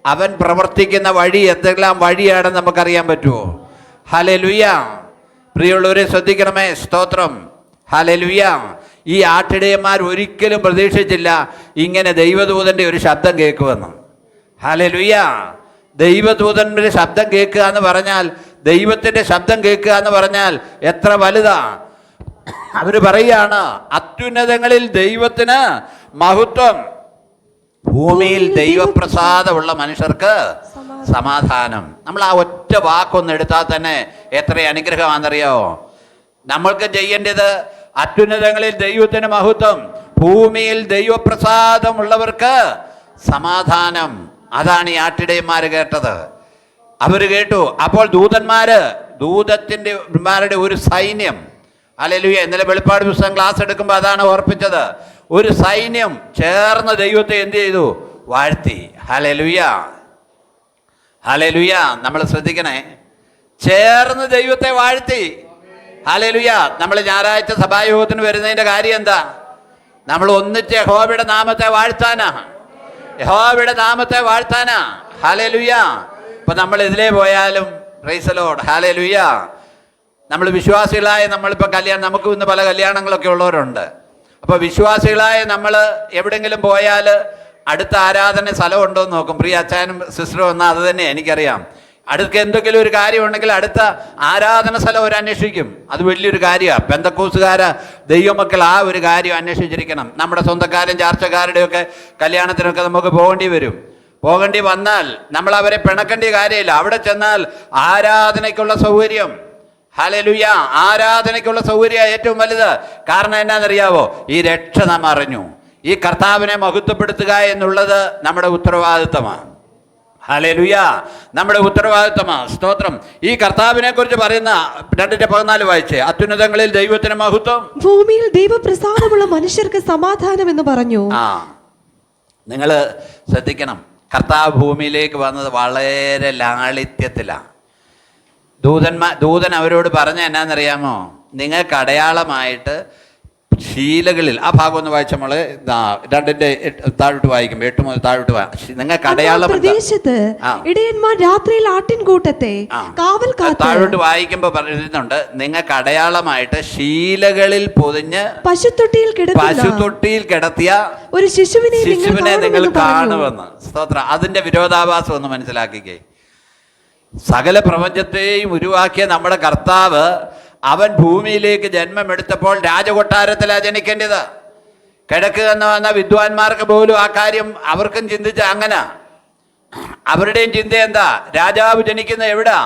അവൻ പ്രവർത്തിക്കുന്ന വഴി എന്തെല്ലാം വഴിയാണെന്ന് നമുക്കറിയാൻ പറ്റുമോ? ഹല്ലേലൂയ. പ്രിയമുള്ളവരെ ശ്രദ്ധിക്കണമേ. സ്തോത്രം. ഹല്ലേലൂയ. ഈ ആട്ടിടയന്മാർ ഒരിക്കലും പ്രതീക്ഷിച്ചില്ല ഇങ്ങനെ ദൈവദൂതൻ്റെ ഒരു ശബ്ദം കേൾക്കുമെന്ന്. ഹല്ലേലൂയ. ദൈവദൂതൻ്റെ ശബ്ദം കേൾക്കുക എന്ന് പറഞ്ഞാൽ, ദൈവത്തിൻ്റെ ശബ്ദം കേൾക്കുക എന്ന് പറഞ്ഞാൽ എത്ര വലുതാ. അവർ പറയുകയാണ്, അത്യുന്നതങ്ങളിൽ ദൈവത്തിന് മഹത്വം, ഭൂമിയിൽ ദൈവപ്രസാദമുള്ള മനുഷ്യർക്ക് സമാധാനം. നമ്മൾ ആ ഒറ്റ വാക്കൊന്ന് എടുത്താൽ തന്നെ എത്ര അനുഗ്രഹമാണെന്നറിയോ. നമ്മൾക്ക് ചെയ്യേണ്ടത് അത്യുന്നതങ്ങളിൽ ദൈവത്തിന് മഹത്വം, ഭൂമിയിൽ ദൈവപ്രസാദമുള്ളവർക്ക് സമാധാനം. അതാണ് ഈ ആട്ടിടയന്മാർ കേട്ടത്. അവർ കേട്ടു. അപ്പോൾ ദൂതന്മാരുടെ ഒരു സൈന്യം. ഹല്ലേലൂയ. ഇന്നലെ വെളിപ്പാട് പുസ്തകം ക്ലാസ് എടുക്കുമ്പോൾ അതാണ് ഓർപ്പിച്ചത്. ഒരു സൈന്യം ചേർന്ന് ദൈവത്തെ എന്ത് ചെയ്തു? വാഴ്ത്തി. ഹല്ലേലൂയ. ഹല്ലേലൂയ. നമ്മൾ ശ്രദ്ധിക്കണേ, ചേർന്ന് ദൈവത്തെ വാഴ്ത്തി. ഹല്ലേലൂയ. നമ്മൾ ഞായറാഴ്ച സഭായോഗത്തിന് വരുന്നതിൻ്റെ കാര്യം എന്താ? നമ്മൾ ഒന്നിച്ച് യഹോവയുടെ നാമത്തെ വാഴ്ത്താനാ. യഹോവയുടെ നാമത്തെ വാഴ്ത്താനാ. ഹല്ലേലൂയ. ഇപ്പം നമ്മൾ ഇതിലേ പോയാലും പ്രൈസ് ദി ലോർഡ്. ഹല്ലേലൂയ. നമ്മൾ വിശ്വാസികളായ നമ്മളിപ്പോൾ നമുക്ക് ഇന്ന് പല കല്യാണങ്ങളൊക്കെ ഉള്ളവരുണ്ട്. അപ്പോൾ വിശ്വാസികളായ നമ്മൾ എവിടെയെങ്കിലും പോയാൽ അടുത്ത ആരാധന സ്ഥലം ഉണ്ടോ എന്ന് നോക്കും. പ്രിയ അച്ഛനും സിസ്റ്ററും എന്നാൽ അത് തന്നെ എനിക്കറിയാം. അടുത്ത് എന്തെങ്കിലും ഒരു കാര്യം ഉണ്ടെങ്കിൽ അടുത്ത ആരാധന സ്ഥലം അവർ അന്വേഷിക്കും. അത് വലിയൊരു കാര്യമാണ്. പെന്തക്കോസുകാര് ദൈവമക്കൾ ആ ഒരു കാര്യം അന്വേഷിച്ചിരിക്കണം. നമ്മുടെ സ്വന്തക്കാരും ചാർച്ചക്കാരുടെയൊക്കെ കല്യാണത്തിനൊക്കെ നമുക്ക് പോകേണ്ടി വന്നാൽ നമ്മൾ അവരെ പിണക്കേണ്ട കാര്യമില്ല. അവിടെ ചെന്നാൽ ആരാധനയ്ക്കുള്ള സൗകര്യം. ഹല്ലേലൂയ. ആരാധനയ്ക്കുള്ള സൗകര്യം ഏറ്റവും വലുത്. കാരണം എന്നാണെന്നറിയാവോ? ഈ രക്ഷ നാം അറിഞ്ഞു. ഈ കർത്താവിനെ മഹത്വപ്പെടുത്തുക എന്നുള്ളത് നമ്മുടെ ഉത്തരവാദിത്തമാണ്. ഹല്ലേലൂയ. നമ്മുടെ ഉത്തരവാദിത്തമാണ്. സ്തോത്രം. ഈ കർത്താവിനെ കുറിച്ച് പറയുന്ന 2:14 വായിച്ചേ. അത്യുന്നതങ്ങളിൽ ദൈവത്തിന് മഹത്വം, ഭൂമിയിൽ ദൈവപ്രസാദമുള്ള മനുഷ്യർക്ക് സമാധാനം എന്ന് പറഞ്ഞു. നിങ്ങൾ ശ്രദ്ധിക്കണം. കർത്താവ് ഭൂമിയിലേക്ക് വന്നത് വളരെ ലാളിത്യത്തിലാണ്. ദൂതൻ അവരോട് പറഞ്ഞ എന്നാന്നറിയാമോ? നിങ്ങൾക്ക് അടയാളമായിട്ട് ശീലകളിൽ, ആ ഭാഗം ഒന്ന് വായിച്ച നമ്മള് 2 താഴോട്ട് വായിക്കുമ്പോൾ 8 മുതൽ താഴോട്ട് നിങ്ങൾക്ക് അടയാളം പ്രദേശത്ത് ഇടയന്മാർ രാത്രിയിൽ ആട്ടിൻകൂട്ടത്തെ കാവൽ കാത്ത്, താഴോട്ട് വായിക്കുമ്പോൾ പറയുന്നുണ്ട്, നിങ്ങൾക്ക് അടയാളമായിട്ട് ശീലകളിൽ പൊതിഞ്ഞ് പശുത്തൊട്ടിയിൽ കിടത്തിയ ഒരു ശിശുവിനെ നിങ്ങൾ കാണുമെന്ന്. സ്തോത്രം. അതിന്റെ വിരോധാഭാസം ഒന്ന് മനസ്സിലാക്കിക്കേ. സകല പ്രപഞ്ചത്തെയും ഉരുവാക്കിയ നമ്മുടെ കർത്താവ്, അവൻ ഭൂമിയിലേക്ക് ജന്മമെടുത്തപ്പോൾ രാജകൊട്ടാരത്തിലാണ് ജനിക്കേണ്ടത്. കിഴക്ക് എന്ന് വന്ന വിദ്വാൻമാർക്ക് പോലും ആ കാര്യം അവർക്കും ചിന്തിച്ച അങ്ങനെ. അവരുടെയും ചിന്ത എന്താ? രാജാവ് ജനിക്കുന്നത് എവിടാ?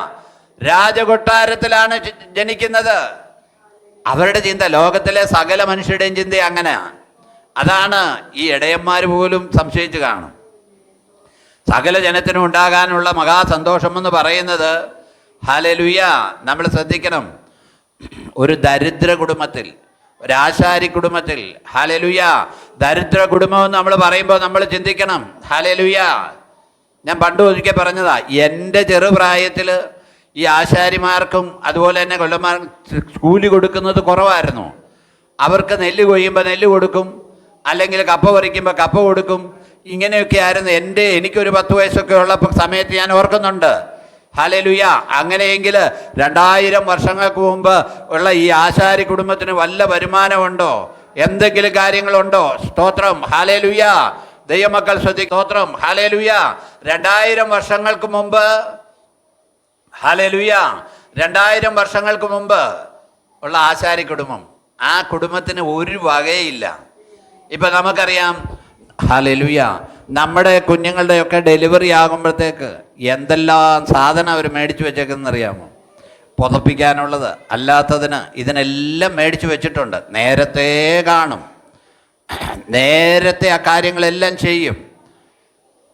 രാജകൊട്ടാരത്തിലാണ് ജനിക്കുന്നത്. അവരുടെ ചിന്ത, ലോകത്തിലെ സകല മനുഷ്യരുടെയും ചിന്ത അങ്ങനെ. അതാണ് ഈ ഇടയന്മാർ പോലും സംശയിച്ചു കാണും. സകല ജനത്തിനും ഉണ്ടാകാനുള്ള മഹാസന്തോഷമെന്ന് പറയുന്നത്, ഹല്ലേലൂയ, നമ്മൾ ശ്രദ്ധിക്കണം, ഒരു ദരിദ്ര കുടുംബത്തിൽ, ഒരു ആശാരി കുടുംബത്തിൽ, ഹല്ലേലൂയ, ദരിദ്ര കുടുംബമെന്ന് നമ്മൾ പറയുമ്പോൾ നമ്മൾ ചിന്തിക്കണം. ഹല്ലേലൂയ. ഞാൻ പണ്ട് ഒരിക്കൽ പറഞ്ഞതാ, എൻ്റെ ചെറുപ്രായത്തിൽ ഈ ആശാരിമാർക്കും അതുപോലെ തന്നെ കൊല്ലന്മാർക്കും കൂലി കൊടുക്കുന്നത് കുറവായിരുന്നു. അവർക്ക് നെല്ല് കൊയ്യുമ്പോൾ നെല്ല് കൊടുക്കും, അല്ലെങ്കിൽ കപ്പ പറിക്കുമ്പോൾ കപ്പ കൊടുക്കും. ഇങ്ങനെയൊക്കെ ആയിരുന്നു എനിക്കൊരു 10 വയസ്സൊക്കെ ഉള്ള സമയത്ത് ഞാൻ ഓർക്കുന്നുണ്ട്. ഹല്ലേലൂയ. അങ്ങനെയെങ്കിൽ 2000 വർഷങ്ങൾക്ക് മുമ്പ് ഉള്ള ഈ ആശാരി കുടുംബത്തിന് വല്ല വരുമാനമുണ്ടോ? എന്തെങ്കിലും കാര്യങ്ങളുണ്ടോ? സ്തോത്രം. ഹല്ലേലൂയ. ദൈവമക്കൾ ശ്രദ്ധിക്കും. സ്തോത്രം. ഹല്ലേലൂയ. 2000 വർഷങ്ങൾക്ക് മുമ്പ്, ഹല്ലേലൂയ, 2000 വർഷങ്ങൾക്ക് മുമ്പ് ഉള്ള ആശാരി കുടുംബം, ആ കുടുംബത്തിന് ഒരു വകയില്ല. ഇപ്പം നമുക്കറിയാം, ഹല്ലേലൂയ, നമ്മുടെ കുഞ്ഞുങ്ങളുടെയൊക്കെ ഡെലിവറി ആകുമ്പോഴത്തേക്ക് എന്തെല്ലാം സാധനം അവർ മേടിച്ച് വെച്ചേക്കെന്നറിയാമോ? പുതപ്പിക്കാനുള്ളത് അല്ലാത്തതിന് ഇതിനെല്ലാം മേടിച്ച് വെച്ചിട്ടുണ്ട്. നേരത്തെ കാണും, നേരത്തെ ആ കാര്യങ്ങളെല്ലാം ചെയ്യും.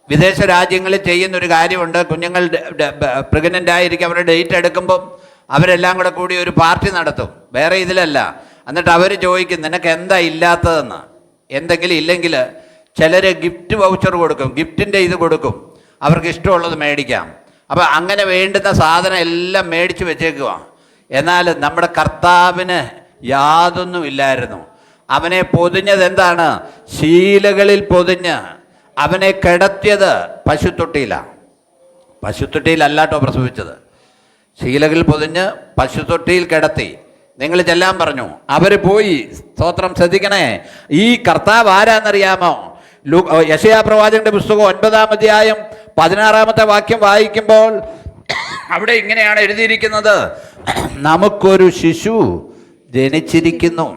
വിദേശ രാജ്യങ്ങളിൽ ചെയ്യുന്നൊരു കാര്യമുണ്ട്. കുഞ്ഞുങ്ങൾ പ്രഗ്നൻ്റ് ആയിരിക്കും, അവരുടെ ഡേറ്റ് എടുക്കുമ്പം അവരെല്ലാം കൂടി ഒരു പാർട്ടി നടത്തും. വേറെ ഇതിലല്ല. എന്നിട്ട് അവർ ചോദിക്കും, നിനക്ക് എന്താ ഇല്ലാത്തതെന്ന്. എന്തെങ്കിലും ഇല്ലെങ്കിൽ ചിലർ ഗിഫ്റ്റ് വൗച്ചർ കൊടുക്കും, ഗിഫ്റ്റിൻ്റെ ഇത് കൊടുക്കും, അവർക്ക് ഇഷ്ടമുള്ളത് മേടിക്കാം. അപ്പോൾ അങ്ങനെ വേണ്ടുന്ന സാധനം എല്ലാം മേടിച്ച് വെച്ചേക്കുക. എന്നാൽ നമ്മുടെ കർത്താവിന് യാതൊന്നും ഇല്ലായിരുന്നു. അവനെ പൊതിഞ്ഞത് എന്താണ്? ശീലകളിൽ പൊതിഞ്ഞ് അവനെ കിടത്തിയത് പശുത്തൊട്ടിയിലാണ്. പശുത്തൊട്ടിയിലല്ലാട്ടോ പ്രസവിച്ചത്, ശീലകളിൽ പൊതിഞ്ഞ് പശുത്തൊട്ടിയിൽ കിടത്തി. നിങ്ങൾ ചെല്ലാൻ പറഞ്ഞു, അവർ പോയി. സ്തോത്രം, ശ്രദ്ധിക്കണേ. ഈ കർത്താവ് ആരാന്നറിയാമോ? യെശയ്യാ പ്രവാചകന്റെ പുസ്തകം 9-ാം അധ്യായം 16-ാമത്തെ വാക്യം വായിക്കുമ്പോൾ അവിടെ ഇങ്ങനെയാണ് എഴുതിയിരിക്കുന്നത്, നമുക്കൊരു ശിശു ജനിച്ചിരിക്കുന്നു.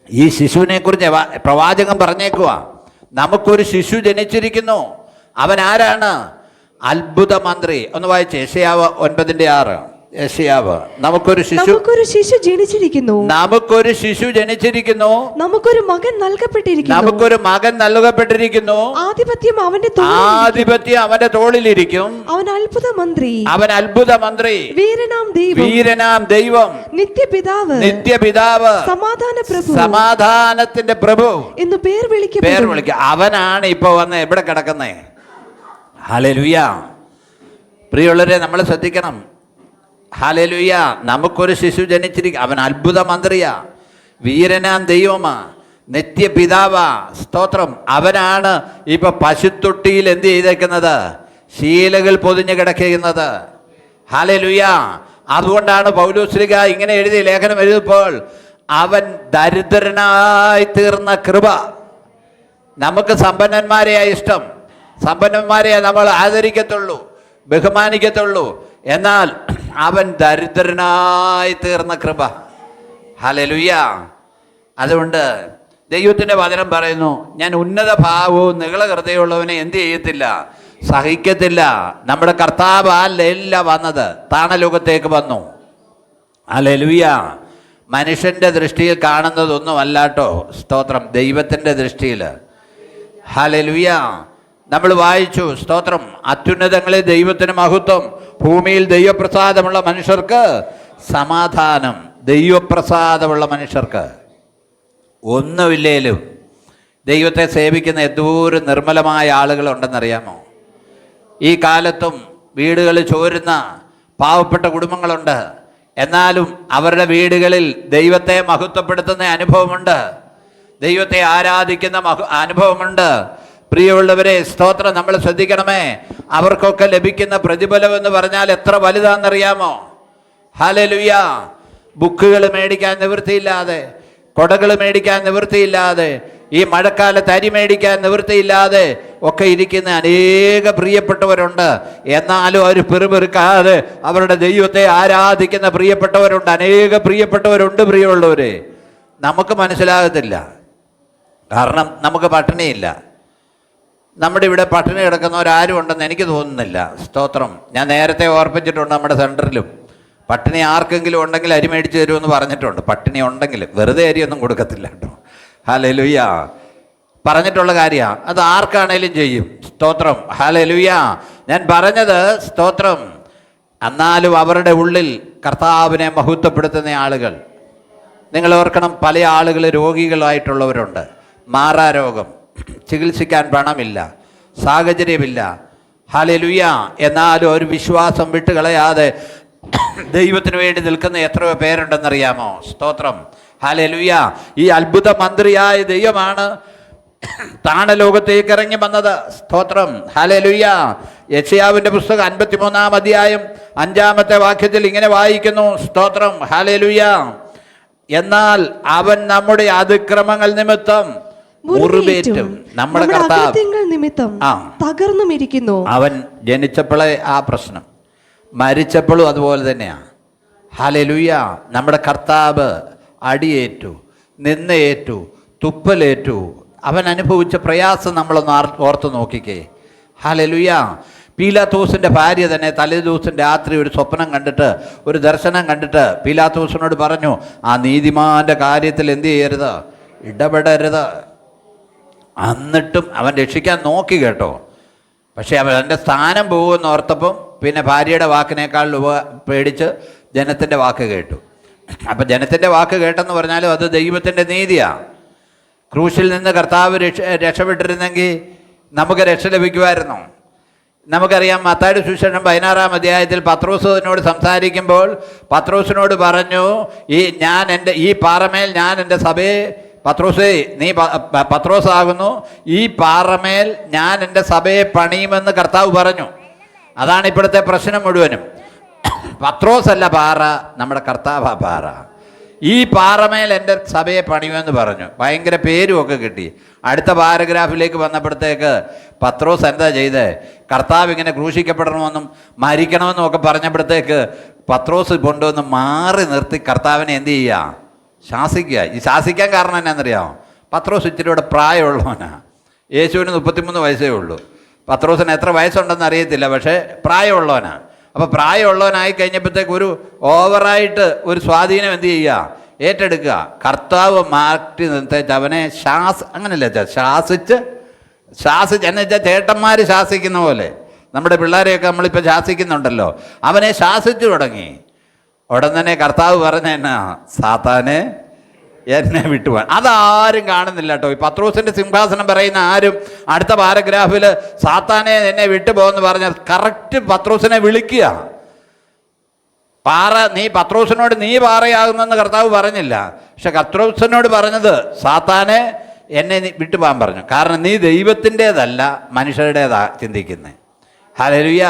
ഈ ശിശുവിനെ കുറിച്ച് പ്രവാചകൻ പറഞ്ഞേക്കുക, നമുക്കൊരു ശിശു ജനിച്ചിരിക്കുന്നു. അവൻ ആരാണ്? അത്ഭുത മന്ത്രി. ഒന്ന് വായിച്ചേ, യെശയ്യാവ് 9:6. യെശയ്യാവ്, നമുക്കൊരു ശിശു ജനിച്ചിരിക്കുന്നു, നമുക്കൊരു ശിശു ജനിച്ചിരിക്കുന്നു, നമുക്കൊരു മകൻ നൽകപ്പെട്ടിരിക്കുന്നു, നമുക്കൊരു മകൻ നൽകപ്പെട്ടിരിക്കുന്നു, ആധിപത്യം അവന്റെ തോളിലിരിക്കും, അവൻ അത്ഭുത മന്ത്രി, അവൻ അത്ഭുത മന്ത്രി, വീരനാം ദൈവം, നിത്യപിതാവ്, സമാധാനത്തിന്റെ പ്രഭു എന്ന് പേർ വിളിക്കും. അവനാണ് ഇപ്പൊ വന്ന് എവിടെ കിടക്കുന്നേ? ഹല്ലേലൂയ. പ്രിയമുള്ളവരെ, നമ്മൾ ശ്രദ്ധിക്കണം. ഹല്ലേലൂയ. നമുക്കൊരു ശിശു ജനിച്ചിരിക്കും, അവൻ അത്ഭുത മന്ത്രിയാ, വീരനാം ദൈവമാ, നിത്യപിതാവാ. സ്തോത്രം. അവനാണ് ഇപ്പൊ പശുത്തൊട്ടിയിൽ എന്ത് ചെയ്തേക്കുന്നത്? ശീലകൾ പൊതിഞ്ഞ് കിടക്കുന്നത്. ഹല്ലേലൂയ. അതുകൊണ്ടാണ് പൗലോസ്ലീഹ ഇങ്ങനെ എഴുതി ലേഖനം എഴുതിയപ്പോൾ, അവൻ ദരിദ്രനായി തീർന്ന കൃപ. നമുക്ക് സമ്പന്നന്മാരെയാ ഇഷ്ടം, സമ്പന്നന്മാരെ നമ്മൾ ആദരിക്കത്തുള്ളൂ, ബഹുമാനിക്കത്തുള്ളൂ. എന്നാൽ അവൻ ദരിദ്രനായി തീർന്ന കൃപ. ഹല്ലേലൂയ. അതുകൊണ്ട് ദൈവത്തിൻ്റെ വചനം പറയുന്നു, ഞാൻ ഉന്നത ഭാവവും നികള ഹൃദയമുള്ളവനെ എന്ത് ചെയ്യത്തില്ല? സഹിക്കത്തില്ല. നമ്മുടെ കർത്താവ് അല്ല വന്നത്, താണലോകത്തേക്ക് വന്നു. ഹല്ലേലൂയ. മനുഷ്യൻ്റെ ദൃഷ്ടിയിൽ കാണുന്നതൊന്നും അല്ലാട്ടോ. സ്തോത്രം. ദൈവത്തിൻ്റെ ദൃഷ്ടിയിൽ. ഹല്ലേലൂയ. നമ്മൾ വായിച്ചു, സ്തോത്രം, അത്യുന്നതങ്ങളിൽ ദൈവത്തിന് മഹത്വം, ഭൂമിയിൽ ദൈവപ്രസാദമുള്ള മനുഷ്യർക്ക് സമാധാനം. ദൈവപ്രസാദമുള്ള മനുഷ്യർക്ക് ഒന്നുമില്ലേലും ദൈവത്തെ സേവിക്കുന്ന എന്തോരം നിർമ്മലമായ ആളുകളുണ്ടെന്നറിയാമോ? ഈ കാലത്തും വീടുകളിൽ ചോരുന്ന പാവപ്പെട്ട കുടുംബങ്ങളുണ്ട്. എന്നാലും അവരുടെ വീടുകളിൽ ദൈവത്തെ മഹത്വപ്പെടുത്തുന്ന അനുഭവമുണ്ട്, ദൈവത്തെ ആരാധിക്കുന്ന അനുഭവമുണ്ട്. പ്രിയമുള്ളവരെ, സ്തോത്രം, നമ്മൾ ശ്രദ്ധിക്കണമേ. അവർക്കൊക്കെ ലഭിക്കുന്ന പ്രതിഫലം എന്ന് പറഞ്ഞാൽ എത്ര വലുതാണെന്നറിയാമോ? ഹല്ലേലൂയ. ബുക്കുകൾ മേടിക്കാൻ നിവൃത്തിയില്ലാതെ, കൊടകൾ മേടിക്കാൻ നിവൃത്തിയില്ലാതെ, ഈ മഴക്കാലത്ത് അരി മേടിക്കാൻ നിവൃത്തിയില്ലാതെ ഒക്കെ ഇരിക്കുന്ന അനേക പ്രിയപ്പെട്ടവരുണ്ട്. എന്നാലും അവർ പെറുപെറുക്കാതെ അവരുടെ ദൈവത്തെ ആരാധിക്കുന്ന പ്രിയപ്പെട്ടവരുണ്ട്, അനേക പ്രിയപ്പെട്ടവരുണ്ട്. പ്രിയമുള്ളവരെ, നമുക്ക് മനസ്സിലാകത്തില്ല, കാരണം നമുക്ക് പട്ടിണിയില്ല. നമ്മുടെ ഇവിടെ പട്ടിണി കിടക്കുന്നവരാരും ഉണ്ടെന്ന് എനിക്ക് തോന്നുന്നില്ല. സ്തോത്രം. ഞാൻ നേരത്തെ ഓർപ്പിച്ചിട്ടുണ്ട്, നമ്മുടെ സെൻറ്ററിലും പട്ടിണി ആർക്കെങ്കിലും ഉണ്ടെങ്കിൽ അരി മേടിച്ച് തരുമെന്ന് പറഞ്ഞിട്ടുണ്ട്. പട്ടിണി ഉണ്ടെങ്കിൽ വെറുതെ അരിയൊന്നും കൊടുക്കത്തില്ല കേട്ടോ. ഹല്ലേലൂയ. പറഞ്ഞിട്ടുള്ള കാര്യമാണ്, അത് ആർക്കാണേലും ചെയ്യും. സ്തോത്രം. ഹല്ലേലൂയ. ഞാൻ പറഞ്ഞത്, സ്തോത്രം, എന്നാലും അവരുടെ ഉള്ളിൽ കർത്താവിനെ മഹത്വപ്പെടുത്തുന്ന ആളുകൾ. നിങ്ങൾ ഓർക്കണം, പല ആളുകൾ രോഗികളായിട്ടുള്ളവരുണ്ട്. മാറാരോഗം, ചികിത്സിക്കാൻ പണമില്ല, സാഹചര്യമില്ല. ഹല്ലേലൂയ. എന്നാലും ഒരു വിശ്വാസം വിട്ടുകളയാതെ ദൈവത്തിന് വേണ്ടി നിൽക്കുന്ന എത്രയോ പേരുണ്ടെന്നറിയാമോ? സ്തോത്രം. ഹല്ലേലൂയ. ഈ അത്ഭുത മന്ത്രിയായ ദൈവമാണ് താണലോകത്തേക്ക് ഇറങ്ങി വന്നത്. സ്തോത്രം. ഹല്ലേലൂയ. യെശയ്യാവിൻ്റെ പുസ്തകം 53-ാം അധ്യായം 5-ാമത്തെ വാക്യത്തിൽ ഇങ്ങനെ വായിക്കുന്നു. സ്തോത്രം. ഹല്ലേലൂയ. എന്നാൽ അവൻ നമ്മുടെ അതിക്രമങ്ങൾ നിമിത്തം മുറിവേറ്റും നമ്മുടെ കർത്താവ് നിമിത്തം തകർന്നുമിരിക്കുന്നു. അവൻ ജനിച്ചപ്പോഴേ ആ പ്രശ്നം, മരിച്ചപ്പോഴും അതുപോലെ തന്നെയാണ്. ഹല്ലേലൂയ. നമ്മുടെ കർത്താവ് അടിയേറ്റു, നിന്നയേറ്റു, തുപ്പലേറ്റു. അവൻ അനുഭവിച്ച പ്രയാസം നമ്മളൊന്ന് ഓർത്ത് നോക്കിക്കേ. ഹല്ലേലൂയ. പീലാത്തോസിൻ്റെ ഭാര്യ തന്നെ തലേദിവസം രാത്രി ഒരു സ്വപ്നം കണ്ടിട്ട്, ഒരു ദർശനം കണ്ടിട്ട് പീലാത്തോസിനോട് പറഞ്ഞു, ആ നീതിമാൻ്റെ കാര്യത്തിൽ എന്ത് ചെയ്യരുത്, ഇടപെടരുത്. എന്നിട്ടും അവൻ രക്ഷിക്കാൻ നോക്കി കേട്ടോ. പക്ഷേ അവൻ്റെ സ്ഥാനം പോകുമെന്ന് ഓർത്തപ്പം പിന്നെ ഭാര്യയുടെ വാക്കിനേക്കാൾ പേടിച്ച് ജനത്തിൻ്റെ വാക്ക് കേട്ടു. അപ്പം ജനത്തിൻ്റെ വാക്ക് കേട്ടെന്ന് പറഞ്ഞാലും അത് ദൈവത്തിൻ്റെ നീതിയാണ്. ക്രൂശിൽ നിന്ന് കർത്താവ് രക്ഷപ്പെട്ടിരുന്നെങ്കിൽ നമുക്ക് രക്ഷ ലഭിക്കുമായിരുന്നു. നമുക്കറിയാം, മത്തായിയുടെ സുവിശേഷം 16-ാം അധ്യായത്തിൽ പത്രോസിനോട് സംസാരിക്കുമ്പോൾ പത്രോസിനോട് പറഞ്ഞു, ഈ പാറമേൽ ഞാൻ എൻ്റെ സഭയെ, പത്രോസേ നീ പത്രോസാകുന്നു, ഈ പാറമേൽ ഞാൻ എൻ്റെ സഭയെ പണിയുമെന്ന് കർത്താവ് പറഞ്ഞു. അതാണ് ഇപ്പോഴത്തെ പ്രശ്നം മുഴുവനും. പത്രോസല്ല പാറ, നമ്മുടെ കർത്താവാ പാറ. ഈ പാറമേൽ എൻ്റെ സഭയെ പണിയുമെന്ന് പറഞ്ഞു. ഭയങ്കര പേരുമൊക്കെ കിട്ടി. അടുത്ത പാരഗ്രാഫിലേക്ക് വന്നപ്പോഴത്തേക്ക് പത്രോസ് എന്താ ചെയ്തേ, കർത്താവ് ഇങ്ങനെ ക്രൂശിക്കപ്പെടണമെന്നും മരിക്കണമെന്നും ഒക്കെ പറഞ്ഞപ്പോഴത്തേക്ക് പത്രോസ് കൊണ്ടുവന്ന് മാറി നിർത്തി കർത്താവിനെ എന്ത് ചെയ്യുക, ശാസിക്കുക. ഈ ശാസിക്കാൻ കാരണം എന്നാണെന്നറിയാമോ? പത്രോസ് ഇച്ചിരിയുടെ പ്രായമുള്ളവനാണ്. യേശുവിന് 33 വയസ്സേ ഉള്ളൂ. പത്രോസിന് എത്ര വയസ്സുണ്ടെന്ന് അറിയത്തില്ല, പക്ഷേ പ്രായമുള്ളവനാണ്. അപ്പോൾ പ്രായമുള്ളവനായി കഴിഞ്ഞപ്പോഴത്തേക്ക് ഒരു ഓവറായിട്ട് ഒരു സ്വാധീനം എന്ത് ചെയ്യുക, ഏറ്റെടുക്കുക. കർത്താവ് മാറ്റി നിർത്തേച്ച് അവനെ അങ്ങനെയല്ല ശാസിച്ച് എന്ന് വെച്ചാൽ ചേട്ടന്മാർ ശാസിക്കുന്ന പോലെ നമ്മുടെ പിള്ളേരെയൊക്കെ നമ്മളിപ്പോൾ ശാസിക്കുന്നുണ്ടല്ലോ, അവനെ ശാസിച്ചു തുടങ്ങി. ഉടൻ തന്നെ കർത്താവ് പറഞ്ഞ എന്നാ, സാത്താനെ എന്നെ വിട്ടുപോകാൻ. അതാരും കാണുന്നില്ല കേട്ടോ. ഈ പത്രോസിൻ്റെ സിംഹാസനം പറയുന്ന ആരും അടുത്ത പാരഗ്രാഫിൽ സാത്താനെ എന്നെ വിട്ടുപോകുമെന്ന് പറഞ്ഞാൽ കറക്റ്റ് പത്രോസിനെ വിളിക്കുക. പത്രോസിനോട് നീ പാറയാകുന്നെന്ന് കർത്താവ് പറഞ്ഞില്ല. പക്ഷെ പത്രോസിനോട് പറഞ്ഞത് സാത്താനെ എന്നെ വിട്ടുപോകാൻ പറഞ്ഞു. കാരണം നീ ദൈവത്തിൻ്റേതല്ല, മനുഷ്യരുടേതാ ചിന്തിക്കുന്നത്. ഹല്ലേലൂയ.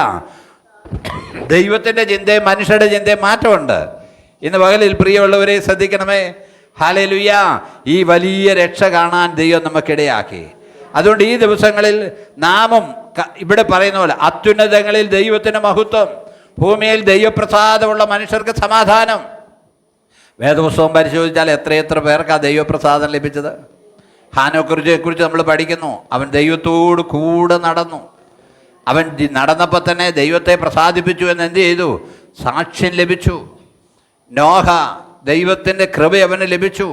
ദൈവത്തിൻ്റെ ചിന്തയും മനുഷ്യരുടെ ചിന്തയും മാറ്റമുണ്ട്. ഇന്ന് പകലിൽ പ്രിയമുള്ളവരെ ശ്രദ്ധിക്കണമേ. ഹല്ലേലൂയ. ഈ വലിയ രക്ഷ കാണാൻ ദൈവം നമുക്കിടയാക്കി. അതുകൊണ്ട് ഈ ദിവസങ്ങളിൽ നാമും ഇവിടെ പറയുന്ന പോലെ അത്യുന്നതങ്ങളിൽ ദൈവത്തിന് മഹത്വം, ഭൂമിയിൽ ദൈവപ്രസാദമുള്ള മനുഷ്യർക്ക് സമാധാനം. വേദപുസ്തകം പരിശോധിച്ചാൽ എത്രയെത്ര പേർക്ക് ആ ദൈവപ്രസാദം ലഭിച്ചത്. ഹാനോക്കിനെക്കുറിച്ച് നമ്മൾ പഠിക്കുന്നു. അവൻ ദൈവത്തോട് കൂടെ നടന്നു. അവൻ നടന്നപ്പോൾ തന്നെ ദൈവത്തെ പ്രസാദിപ്പിച്ചു എന്ന് എന്ത് ചെയ്തു, സാക്ഷ്യം ലഭിച്ചു. നോഹ, ദൈവത്തിൻ്റെ കൃപ അവന് ലഭിച്ചു.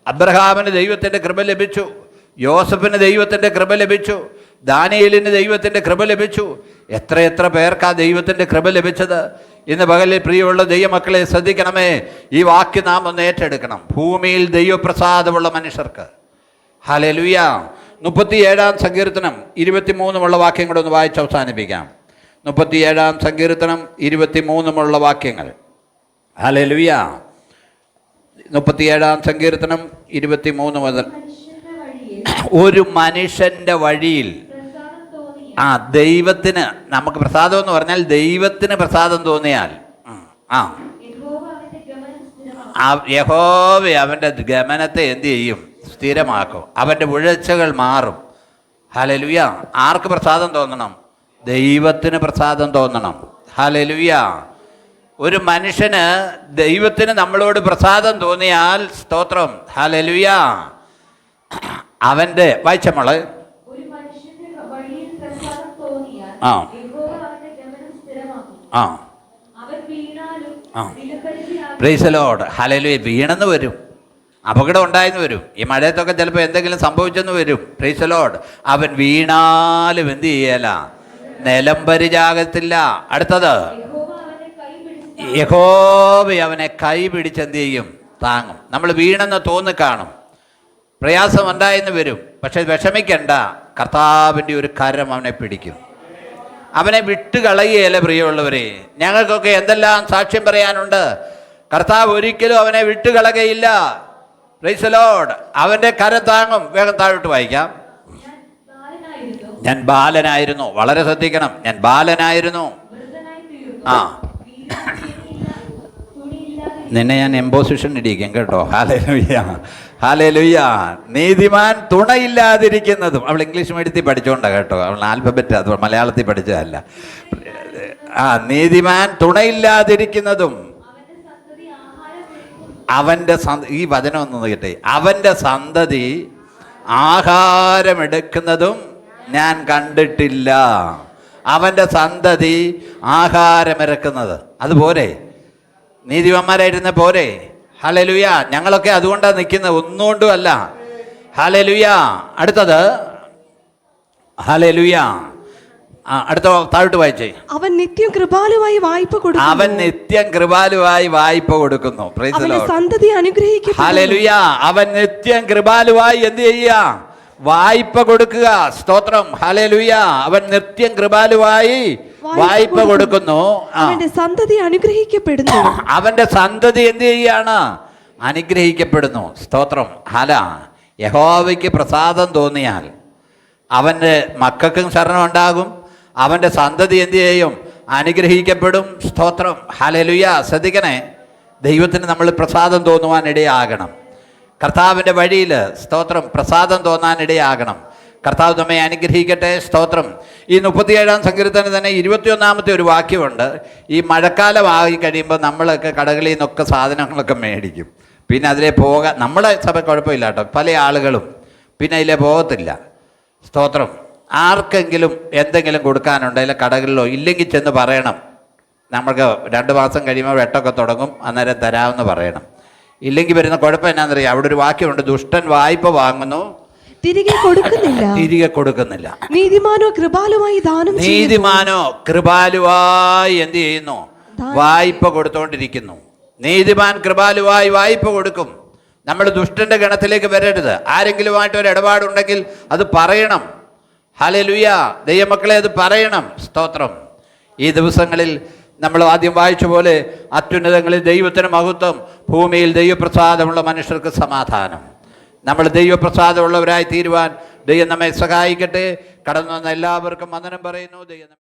അബ്രഹാമിന് ദൈവത്തിൻ്റെ കൃപ ലഭിച്ചു. യോസഫിന് ദൈവത്തിൻ്റെ കൃപ ലഭിച്ചു. ദാനിയേലിന് ദൈവത്തിൻ്റെ കൃപ ലഭിച്ചു. എത്രയെത്ര പേർക്കാ ദൈവത്തിൻ്റെ കൃപ ലഭിച്ചത്. ഇന്ന് പകലിൽ പ്രിയമുള്ള ദൈവമക്കളെ ശ്രദ്ധിക്കണമേ. ഈ വാക്യം നാം ഒന്ന് ഏറ്റെടുക്കണം. ഭൂമിയിൽ ദൈവപ്രസാദമുള്ള മനുഷ്യർക്ക്. ഹല്ലേലൂയ. 37-ാം സങ്കീർത്തനം 23 വാക്യം കൂടെ ഒന്ന് വായിച്ച് അവസാനിപ്പിക്കാം. 37-ാം സങ്കീർത്തനം 23 വാക്യങ്ങൾ. ഹല്ലേലൂയ. 37-ാം സങ്കീർത്തനം 23 മുതൽ. ഒരു മനുഷ്യൻ്റെ വഴിയിൽ ദൈവത്തിന്, നമുക്ക് പ്രസാദം എന്ന് പറഞ്ഞാൽ ദൈവത്തിന് പ്രസാദം തോന്നിയാൽ യഹോവ അവൻ്റെ ഗമനത്തെ എന്ത് ചെയ്യും, സ്ഥിരമാക്കും. അവൻ്റെ ഉഴച്ചകൾ മാറും. ഹല്ലേലൂയ. ആർക്ക് പ്രസാദം തോന്നണം? ദൈവത്തിന് പ്രസാദം തോന്നണം. ഹല്ലേലൂയ. ഒരു മനുഷ്യന് ദൈവത്തിന് നമ്മളോട് പ്രസാദം തോന്നിയാൽ സ്തോത്രം. ഹല്ലേലൂയ. അവൻ്റെ വായിച്ചമോള് പ്രൈസ് ദി ലോർഡ്. ഹല്ലേലൂയ. വീണെന്ന് വരും, അപകടം ഉണ്ടായെന്ന് വരും, ഈ മഴയത്തൊക്കെ ചിലപ്പോൾ എന്തെങ്കിലും സംഭവിച്ചെന്ന് വരും. Praise the Lord. അവൻ വീണാലും എന്ത് ചെയ്യല, നിലം പരിചാകത്തില്ല. അടുത്തത്, യഹോവ അവനെ കൈ പിടിച്ചെന്ത് ചെയ്യും, താങ്ങും. നമ്മൾ വീണെന്ന് തോന്നിക്കാണും, പ്രയാസം ഉണ്ടായെന്ന് വരും, പക്ഷെ വിഷമിക്കണ്ട, കർത്താവിൻ്റെ ഒരു കരം അവനെ പിടിക്കും. അവനെ വിട്ടുകളയുകയല്ല പ്രിയമുള്ളവരെ. ഞങ്ങൾക്കൊക്കെ എന്തെല്ലാം സാക്ഷ്യം പറയാനുണ്ട്. കർത്താവ് ഒരിക്കലും അവനെ വിട്ടുകളയുകയില്ല. Praise the Lord. അവൻ്റെ കരം താങ്ങും. വേഗം താഴോട്ട് വായിക്കാം. ഞാൻ ബാലനായിരുന്നു. വളരെ ശ്രദ്ധിക്കണം. ഞാൻ ബാലനായിരുന്നു. നിന്നെ ഞാൻ എംപോസിഷൻ ഇടിക്കും കേട്ടോ. ഹല്ലേലൂയ. ഹല്ലേലൂയ. നീതിമാൻ തുണയില്ലാതിരിക്കുന്നതും. അവൾ ഇംഗ്ലീഷ് മീഡിയത്തിൽ പഠിച്ചോണ്ടാ കേട്ടോ. അവൾ ആൽഫബറ്റ് അത് മലയാളത്തിൽ പഠിച്ചതല്ല. നീതിമാൻ തുണയില്ലാതിരിക്കുന്നതും അവൻ്റെ ഈ വചനം ഒന്ന് കേട്ടെ. അവൻ്റെ സന്തതി ആഹാരമെടുക്കുന്നതും ഞാൻ കണ്ടിട്ടില്ല. അവൻ്റെ സന്തതി ആഹാരമിറക്കുന്നത്. അതുപോലെ നീതിമാന്മാരായിരുന്ന പോരെ. ഹല്ലേലൂയ. ഞങ്ങളൊക്കെ അതുകൊണ്ടാണ് നിൽക്കുന്നത്, ഒന്നുകൊണ്ടും അല്ല. ഹല്ലേലൂയ. അടുത്തത് ഹല്ലേലൂയ. അടുത്ത താഴോട്ട് വായിച്ചേ. അവൻ നിത്യം കൃപാലുവായി വായ്പ കൊടുക്കുന്നു. അവൻ നിത്യം കൃപാലുവായി വായ്പ കൊടുക്കുന്നു. പ്രൈസ് ദി അവന്റെ ലോർഡ്. സന്തതി അനുഗ്രഹിക്കപ്പെടുന്നു. ഹല്ലേലൂയ. അവൻ നിത്യം കൃപാലുവായി എന്ത് ചെയ്യുക? വായ്പ കൊടുക്കുക. സ്തോത്രം. ഹല്ലേലൂയ. അവൻ നിത്യം കൃപാലുവായി വായ്പ കൊടുക്കുന്നു. അവന്റെ സന്തതി അനുഗ്രഹിക്കപ്പെടുന്നു. അവന്റെ സന്തതി എന്ത് ചെയ്യാണ്? അനുഗ്രഹിക്കപ്പെടുന്നു. സ്തോത്രം. യഹോവയ്ക്ക് പ്രസാദം തോന്നിയാൽ അവൻ്റെ മക്കൾക്കും ശരണം ഉണ്ടാകും. അവൻ്റെ സന്തതി എന്ത് ചെയ്യും? അനുഗ്രഹിക്കപ്പെടും. സ്തോത്രം. ഹല്ലേലൂയ. ശ്രദ്ധിക്കണേ, ദൈവത്തിന് നമ്മൾ പ്രസാദം തോന്നുവാനിടയാകണം. കർത്താവിൻ്റെ വഴിയിൽ സ്തോത്രം പ്രസാദം തോന്നാനിടയാകണം. കർത്താവ് നമ്മെ അനുഗ്രഹിക്കട്ടെ. സ്തോത്രം. ഈ 37-ാം സങ്കീർത്തനം തന്നെ 21-ാമത്തെ ഒരു വാക്യമുണ്ട്. ഈ മഴക്കാലമായി കഴിയുമ്പോൾ നമ്മളൊക്കെ കടകളിൽ നിന്നൊക്കെ സാധനങ്ങളൊക്കെ മേടിക്കും. പിന്നെ അതിലെ നമ്മളെ സഭ കുഴപ്പമില്ല കേട്ടോ, പല ആളുകളും പിന്നെ അതിലെ പോകത്തില്ല. സ്തോത്രം. ആർക്കെങ്കിലും എന്തെങ്കിലും കൊടുക്കാനുണ്ടെങ്കിൽ കടകളിലോ ഇല്ലെങ്കിൽ ചെന്ന് പറയണം. നമുക്ക് 2 മാസം കഴിയുമ്പോൾ വെട്ടമൊക്കെ തുടങ്ങും, അന്നേരം തരാമെന്ന് പറയണം. ഇല്ലെങ്കിൽ വരുന്ന കുഴപ്പം എന്നാന്നറിയാം, അവിടെ ഒരു വാക്യമുണ്ട്, ദുഷ്ടൻ വായ്പ വാങ്ങുന്നു, തിരികെ കൊടുക്കുന്നില്ല. നീതിമാനോ കൃപാലുവായി ദാനം ചെയ്യുന്നു. നീതിമാനോ കൃപാലുവായി എന്ത് ചെയ്യുന്നു? വായ്പ കൊടുത്തോണ്ടിരിക്കുന്നു. നീതിമാൻ കൃപാലുവായി വായ്പ കൊടുക്കും. നമ്മൾ ദുഷ്ടന്റെ ഗണത്തിലേക്ക് വരരുത്. ആരെങ്കിലുമായിട്ട് ഒരു ഇടപാടുണ്ടെങ്കിൽ അത് പറയണം. ഹല്ലേലൂയ. ദൈവമക്കളെ, അത് പറയണം. സ്തോത്രം. ഈ ദിവസങ്ങളിൽ നമ്മൾ ആദ്യം വായിച്ച പോലെ അത്യുന്നതങ്ങളിൽ ദൈവത്തിന് മഹത്വം, ഭൂമിയിൽ ദൈവപ്രസാദമുള്ള മനുഷ്യർക്ക് സമാധാനം. നമ്മൾ ദൈവപ്രസാദമുള്ളവരായി തീരുവാൻ ദൈവം നമ്മെ സഹായിക്കട്ടെ. കടന്നു വന്ന എല്ലാവർക്കും വന്ദനം പറയുന്നു. ദൈവം